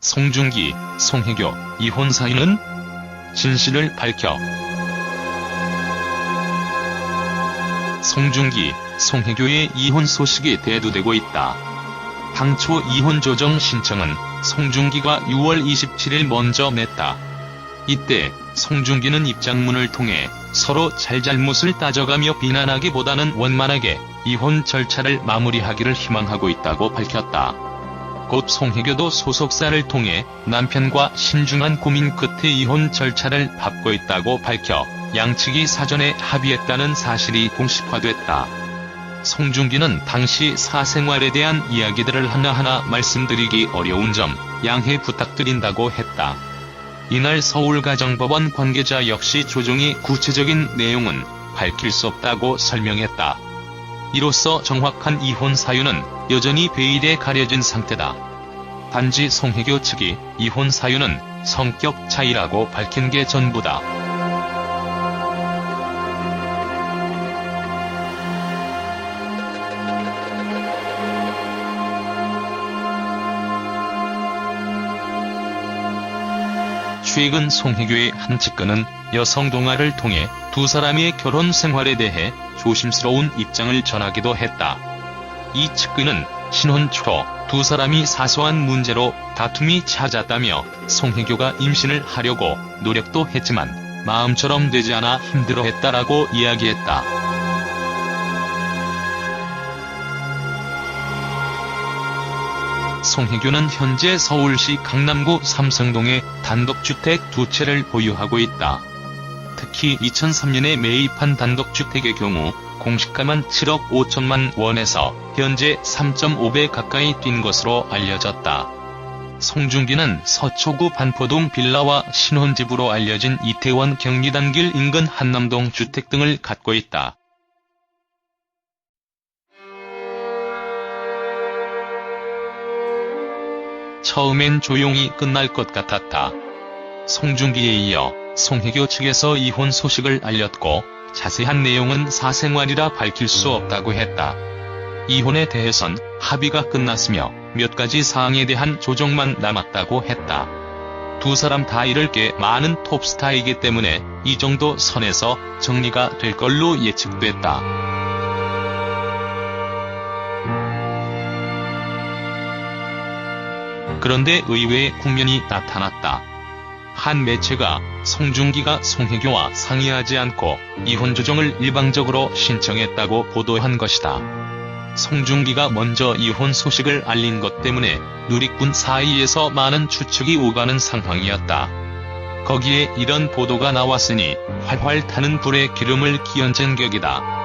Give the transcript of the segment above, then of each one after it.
송중기, 송혜교 이혼 사유는? 진실을 밝혀. 송중기, 송혜교의 이혼 소식이 대두되고 있다. 당초 이혼 조정 신청은 송중기가 6월 27일 먼저 냈다. 이때 송중기는 입장문을 통해 서로 잘잘못을 따져가며 비난하기보다는 원만하게 이혼 절차를 마무리하기를 희망하고 있다고 밝혔다. 곧 송혜교도 소속사를 통해 남편과 신중한 고민 끝에 이혼 절차를 밟고 있다고 밝혀 양측이 사전에 합의했다는 사실이 공식화됐다. 송중기는 당시 사생활에 대한 이야기들을 하나하나 말씀드리기 어려운 점 양해 부탁드린다고 했다. 이날 서울가정법원 관계자 역시 조정이 구체적인 내용은 밝힐 수 없다고 설명했다. 이로써 정확한 이혼 사유는 여전히 베일에 가려진 상태다. 단지 송혜교 측이 이혼 사유는 성격 차이라고 밝힌 게 전부다. 최근 송혜교의 한 측근은 여성 동아를 통해 두 사람의 결혼 생활에 대해 조심스러운 입장을 전하기도 했다. 이 측근은 신혼 초 두 사람이 사소한 문제로 다툼이 잦았다며 송혜교가 임신을 하려고 노력도 했지만 마음처럼 되지 않아 힘들어했다라고 이야기했다. 송혜교는 현재 서울시 강남구 삼성동에 단독주택 2채를 보유하고 있다. 특히 2003년에 매입한 단독주택의 경우 공시가만 7억 5천만 원에서 현재 3.5배 가까이 뛴 것으로 알려졌다. 송중기는 서초구 반포동 빌라와 신혼집으로 알려진 이태원 경리단길 인근 한남동 주택 등을 갖고 있다. 처음엔 조용히 끝날 것 같았다. 송중기에 이어 송혜교 측에서 이혼 소식을 알렸고 자세한 내용은 사생활이라 밝힐 수 없다고 했다. 이혼에 대해선 합의가 끝났으며 몇 가지 사항에 대한 조정만 남았다고 했다. 두 사람 다 잃을 게 많은 톱스타이기 때문에 이 정도 선에서 정리가 될 걸로 예측됐다. 그런데 의외의 국면이 나타났다. 한 매체가 송중기가 송혜교와 상의하지 않고 이혼 조정을 일방적으로 신청했다고 보도한 것이다. 송중기가 먼저 이혼 소식을 알린 것 때문에 누리꾼 사이에서 많은 추측이 오가는 상황이었다. 거기에 이런 보도가 나왔으니 활활 타는 불에 기름을 끼얹은 격이다.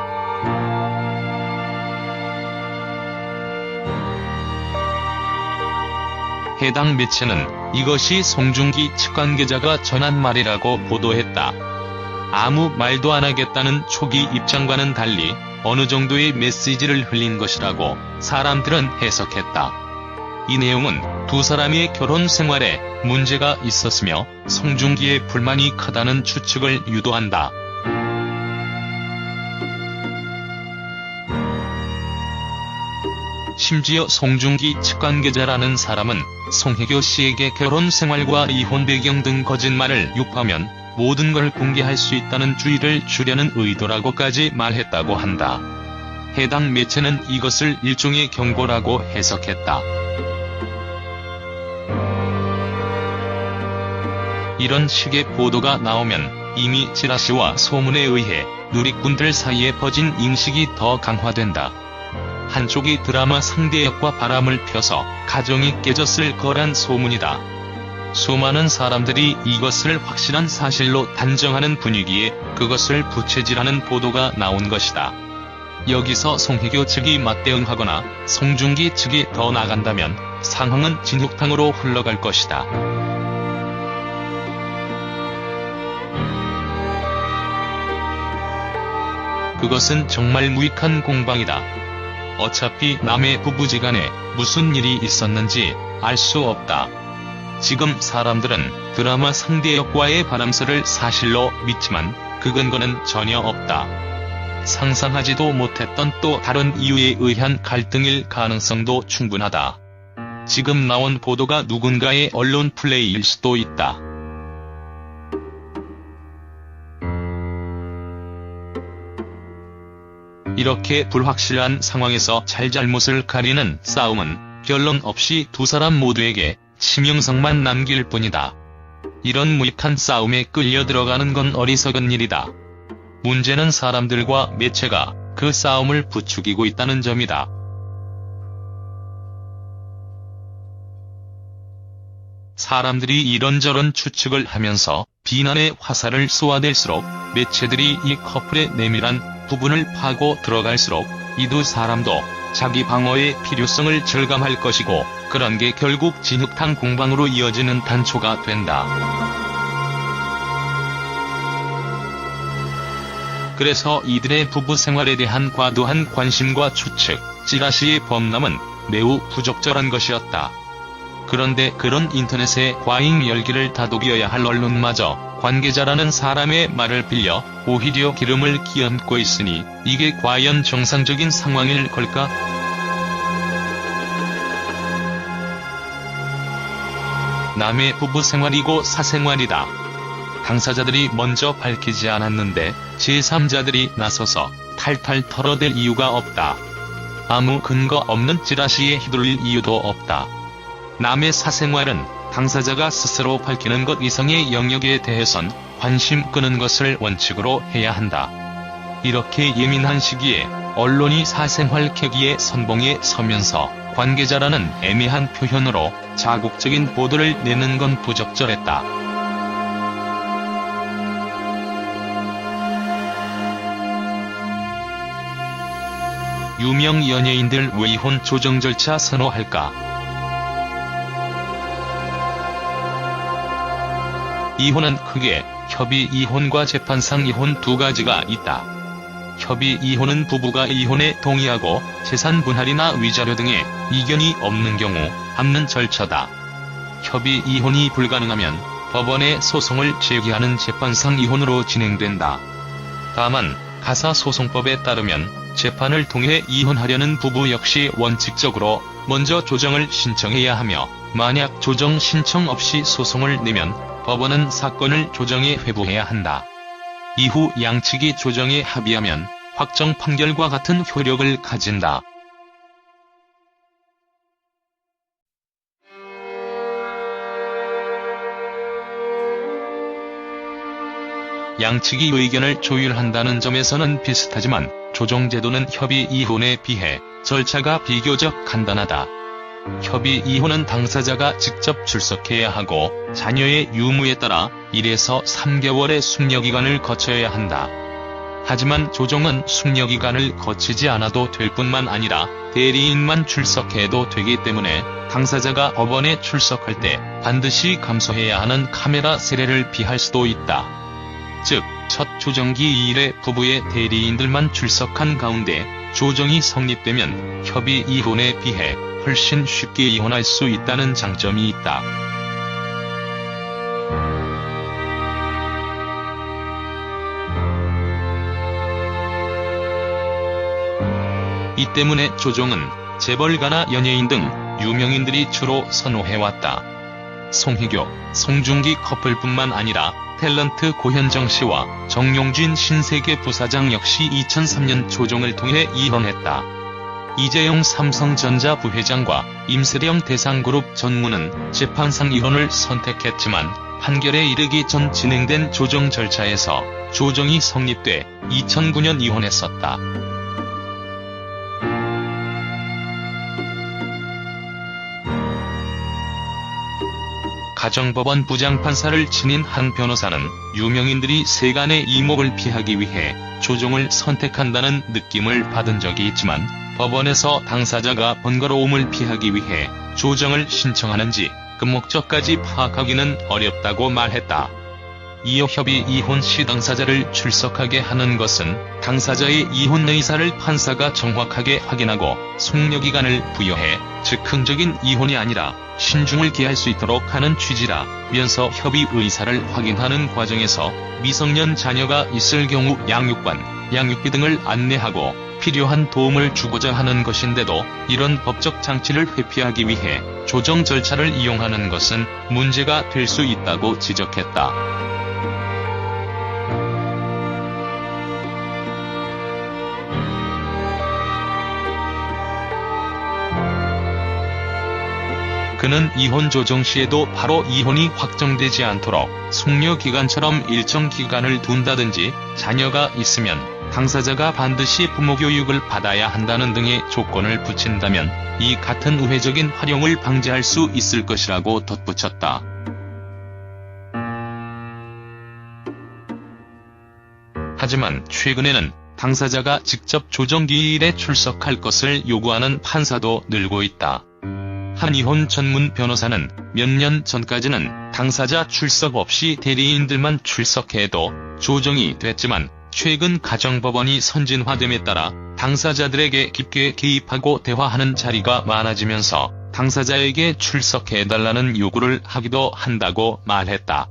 해당 매체는 이것이 송중기 측 관계자가 전한 말이라고 보도했다. 아무 말도 안 하겠다는 초기 입장과는 달리 어느 정도의 메시지를 흘린 것이라고 사람들은 해석했다. 이 내용은 두 사람의 결혼 생활에 문제가 있었으며 송중기의 불만이 크다는 추측을 유도한다. 심지어 송중기 측 관계자라는 사람은 송혜교 씨에게 결혼 생활과 이혼 배경 등 거짓말을 유포하면 모든 걸 공개할 수 있다는 주의를 주려는 의도라고까지 말했다고 한다. 해당 매체는 이것을 일종의 경고라고 해석했다. 이런 식의 보도가 나오면 이미 찌라시와 소문에 의해 누리꾼들 사이에 퍼진 인식이 더 강화된다. 한쪽이 드라마 상대 역과 바람을 펴서 가정이 깨졌을 거란 소문이다. 수많은 사람들이 이것을 확실한 사실로 단정하는 분위기에 그것을 부채질하는 보도가 나온 것이다. 여기서 송혜교 측이 맞대응하거나 송중기 측이 더 나간다면 상황은 진흙탕으로 흘러갈 것이다. 그것은 정말 무익한 공방이다. 어차피 남의 부부지간에 무슨 일이 있었는지 알 수 없다. 지금 사람들은 드라마 상대 역과의 바람설을 사실로 믿지만 그 근거는 전혀 없다. 상상하지도 못했던 또 다른 이유에 의한 갈등일 가능성도 충분하다. 지금 나온 보도가 누군가의 언론 플레이일 수도 있다. 이렇게 불확실한 상황에서 잘잘못을 가리는 싸움은 결론 없이 두 사람 모두에게 치명상만 남길 뿐이다. 이런 무익한 싸움에 끌려 들어가는 건 어리석은 일이다. 문제는 사람들과 매체가 그 싸움을 부추기고 있다는 점이다. 사람들이 이런저런 추측을 하면서 비난의 화살을 쏘아댈수록 매체들이 이 커플의 내밀한 부분을 파고 들어갈수록 이 두 사람도 자기 방어의 필요성을 절감할 것이고, 그런 게 결국 진흙탕 공방으로 이어지는 단초가 된다. 그래서 이들의 부부 생활에 대한 과도한 관심과 추측, 찌라시의 범람은 매우 부적절한 것이었다. 그런데 그런 인터넷의 과잉 열기를 다독여야 할 언론마저 관계자라는 사람의 말을 빌려 오히려 기름을 끼얹고 있으니 이게 과연 정상적인 상황일 걸까? 남의 부부 생활이고 사생활이다. 당사자들이 먼저 밝히지 않았는데 제3자들이 나서서 탈탈 털어댈 이유가 없다. 아무 근거 없는 찌라시에 휘둘릴 이유도 없다. 남의 사생활은 당사자가 스스로 밝히는 것 이상의 영역에 대해선 관심 끄는 것을 원칙으로 해야 한다. 이렇게 예민한 시기에 언론이 사생활 캐기의 선봉에 서면서 관계자라는 애매한 표현으로 자극적인 보도를 내는 건 부적절했다. 유명 연예인들 왜 이혼 조정 절차 선호할까? 이혼은 크게 협의 이혼과 재판상 이혼 두 가지가 있다. 협의 이혼은 부부가 이혼에 동의하고 재산 분할이나 위자료 등의 이견이 없는 경우 합는 절차다. 협의 이혼이 불가능하면 법원에 소송을 제기하는 재판상 이혼으로 진행된다. 다만 가사소송법에 따르면 재판을 통해 이혼하려는 부부 역시 원칙적으로 먼저 조정을 신청해야 하며, 만약 조정 신청 없이 소송을 내면 법원은 사건을 조정에 회부해야 한다. 이후 양측이 조정에 합의하면 확정 판결과 같은 효력을 가진다. 양측이 의견을 조율한다는 점에서는 비슷하지만 조정제도는 협의 이혼에 비해 절차가 비교적 간단하다. 협의 이혼은 당사자가 직접 출석해야 하고 자녀의 유무에 따라 1에서 3개월의 숙려기간을 거쳐야 한다. 하지만 조정은 숙려기간을 거치지 않아도 될 뿐만 아니라 대리인만 출석해도 되기 때문에 당사자가 법원에 출석할 때 반드시 감소해야 하는 카메라 세례를 피할 수도 있다. 즉, 첫 조정기 이래 부부의 대리인들만 출석한 가운데 조정이 성립되면 협의 이혼에 비해 훨씬 쉽게 이혼할 수 있다는 장점이 있다. 이 때문에 조정은 재벌가나 연예인 등 유명인들이 주로 선호해왔다. 송혜교, 송중기 커플뿐만 아니라 탤런트 고현정 씨와 정용진 신세계 부사장 역시 2003년 조정을 통해 이혼했다. 이재용 삼성전자 부회장과 임슬영 대상그룹 전무는 재판상 이혼을 선택했지만 판결에 이르기 전 진행된 조정 절차에서 조정이 성립돼 2009년 이혼했었다. 가정법원 부장판사를 지닌 한 변호사는 유명인들이 세간의 이목을 피하기 위해 조정을 선택한다는 느낌을 받은 적이 있지만 법원에서 당사자가 번거로움을 피하기 위해 조정을 신청하는지 그 목적까지 파악하기는 어렵다고 말했다. 이어 협의 이혼 시 당사자를 출석하게 하는 것은 당사자의 이혼 의사를 판사가 정확하게 확인하고 숙려기간을 부여해 즉흥적인 이혼이 아니라 신중을 기할 수 있도록 하는 취지라면서 협의 의사를 확인하는 과정에서 미성년 자녀가 있을 경우 양육관, 양육비 등을 안내하고 필요한 도움을 주고자 하는 것인데도 이런 법적 장치를 회피하기 위해 조정 절차를 이용하는 것은 문제가 될 수 있다고 지적했다. 그는 이혼 조정 시에도 바로 이혼이 확정되지 않도록 숙려기간처럼 일정 기간을 둔다든지 자녀가 있으면 당사자가 반드시 부모 교육을 받아야 한다는 등의 조건을 붙인다면 이 같은 우회적인 활용을 방지할 수 있을 것이라고 덧붙였다. 하지만 최근에는 당사자가 직접 조정기일에 출석할 것을 요구하는 판사도 늘고 있다. 한 이혼 전문 변호사는 몇 년 전까지는 당사자 출석 없이 대리인들만 출석해도 조정이 됐지만 최근 가정법원이 선진화됨에 따라 당사자들에게 깊게 개입하고 대화하는 자리가 많아지면서 당사자에게 출석해달라는 요구를 하기도 한다고 말했다.